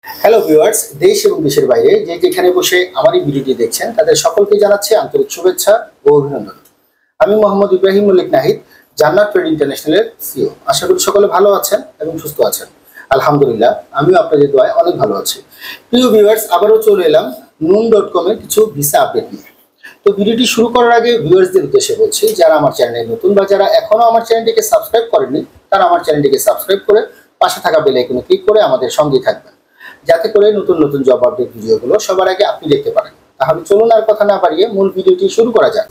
Hello viewers, দেশ এবং দেশের বাইরে যে যেখানে বসে আমার এই ভিডিওটি দেখছেন তাদের সকলকে জানাচ্ছি আন্তরিক শুভেচ্ছা ও অভিনন্দন। আমি মোহাম্মদ ইব্রাহিম মল্লিক নাহিদ, জান্নাত ট্রেড ইন্টারন্যাশনালের সিইও। আশা করি সকলে ভালো আছেন এবং সুস্থ আছেন। আলহামদুলিল্লাহ, আমিও আপনাদের দোয়ায় অনেক ভালো আছি। প্রিয় ভিউয়ার্স, আবারও চলে এলাম noon.com এর কিছু ভিসা আপডেট নিয়ে। তো ভিডিওটি শুরু করার আগে ভিউয়ার্সদের উদ্দেশ্যে বলছি, যারা আমার চ্যানেলে নতুন বা যারা এখনো আমার চ্যানেলটিকে সাবস্ক্রাইব করেননি তারা আমার চ্যানেলটিকে সাবস্ক্রাইব করে পাশে থাকা বেল আইকনে ক্লিক করে আমাদের সঙ্গেই থাকবেন, যাতে করে নতুন নতুন জব আপডেট ভিডিওগুলো সবার আগে আপনি দেখতে পারেন। তাহলে চলুন আর কথা না বাড়িয়ে মূল ভিডিওটি শুরু করা যাক।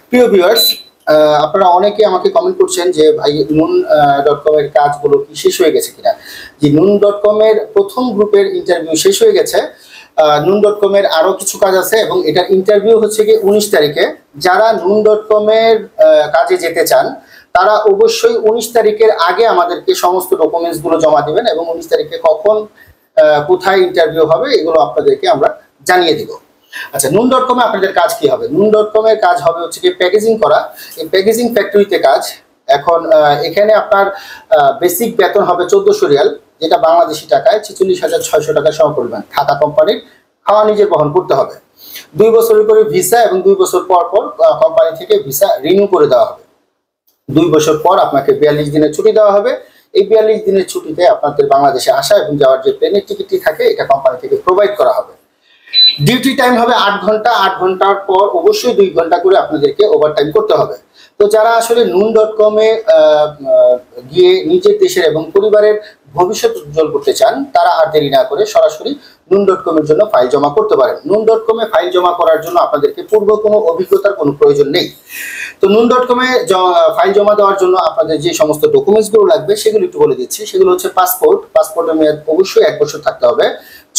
প্রিয় ভিউয়ার্স, আপনারা অনেকে আমাকে কমেন্ট করছেন যে ভাই noon.com এর কাজগুলো কি শেষ হয়ে গেছে কিনা। যে noon.com এর প্রথম গ্রুপের ইন্টারভিউ শেষ হয়ে গেছে। noon.com এর আরো কিছু কাজ আছে এবং এটার ইন্টারভিউ হচ্ছে কি 19 তারিখে। যারা noon.com এর কাজে যেতে চান তারা অবশ্যই 19 তারিখের আগে আমাদেরকে সমস্ত ডকুমেন্টস গুলো জমা দিবেন এবং 19 তারিখে কখন কোথায় ইন্টারভিউ হবে এগুলো আপনাদেরকে আমরা জানিয়ে দিব। আচ্ছা, noon.com এ আপনাদের কাজ কি হবে? noon.com এর কাজ হবে হচ্ছে কি প্যাকেজিং করা। এই প্যাকেজিং ফ্যাক্টরিতে কাজ। এখন এখানে আপনার বেসিক বেতন হবে 1400 রিয়াল, যেটা বাংলাদেশি টাকায় 46,600 টাকা সমপরিমাণ। থাকা কোম্পানির খাওয়া নিজে বহন করতে হবে। 2 বছরের করে ভিসা এবং 2 বছর পর পর কোম্পানি থেকে ভিসা রিনিউ করে দেওয়া হবে। 2 বছর পর আপনাকে 42 দিনের ছুটি দেওয়া হবে। এই 42 দিনের ছুটিতে আপনাদের বাংলাদেশে আসা এবং যাওয়ার যে প্লেনের টিকিটটি থাকে এটা কোম্পানি থেকে প্রোভাইড করা হবে। ডিউটি টাইম হবে 8 ঘন্টা। 8 ঘন্টার পর অবশ্যই 2 ঘন্টা করে আপনাদেরকে ওভারটাইম করতে হবে। তো যারা আসলে noon.com এ গিয়ে নিজের দেশের এবং পরিবারের ভবিষ্যৎ উজ্জ্বল করতে চান তারা আর দেরি না করে সরাসরি noon.com এর জন্য ফাইল জমা করতে পারেন। noon.com এ ফাইল জমা করার জন্য আপনাদেরকে পূর্ব কোনো অভিজ্ঞতার কোনো প্রয়োজন নেই। তো noon.com এ ফাইল জমা দেওয়ার জন্য আপনাদের যে সমস্ত ডকুমেন্টসগুলো লাগবে সেগুলো একটু বলে দিচ্ছি। সেগুলো হচ্ছে পাসপোর্টের মেয়াদ অবশ্যই 1 বছর থাকতে হবে,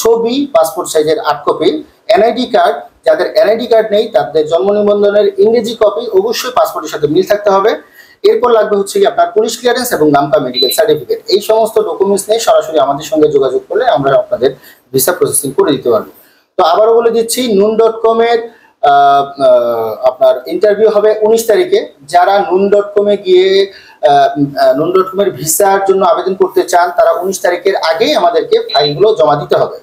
ছবি পাসপোর্ট সাইজের 8 কপি, এনআইডি কার্ড, যাদের এনআইডি কার্ড নেই তাদের জন্ম নিবন্ধনের ইংরেজি কপি অবশ্যই পাসপোর্টের সাথে মিল থাকতে হবে। এরপর লাগবে হচ্ছে কি আপনার পুলিশ ক্লিয়ারেন্স এবং নামকা মেডিকেল সার্টিফিকেট। এই সমস্ত ডকুমেন্টস নিয়ে সরাসরি আমাদের সঙ্গে যোগাযোগ করলে আমরা আপনাদের ভিসা প্রসেসিং করে দিতে পারবো। তো আবারও বলে দিচ্ছি, noon.com এর আপনার ইন্টারভিউ হবে 19 তারিখে। যারা noon.com এ গিয়ে noon.com এর ভিসার জন্য আবেদন করতে চান তারা 19 তারিখের আগেই আমাদেরকে ফাইলগুলো জমা দিতে হবে।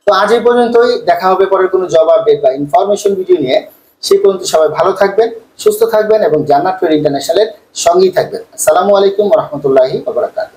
তো আজ এই পর্যন্তই। দেখা হবে পরের কোনো জব আপডেট বা ইনফরমেশন ভিডিও নিয়ে। সেই পর্যন্ত সবাই ভালো থাকবেন, সুস্থ থাকবেন এবং জান্নাত ট্রেড ইন্টারন্যাশনালের সঙ্গেই থাকবেন। আসসালামু আলাইকুম ওয়া রাহমাতুল্লাহি ওয়া বারাকাতুহু।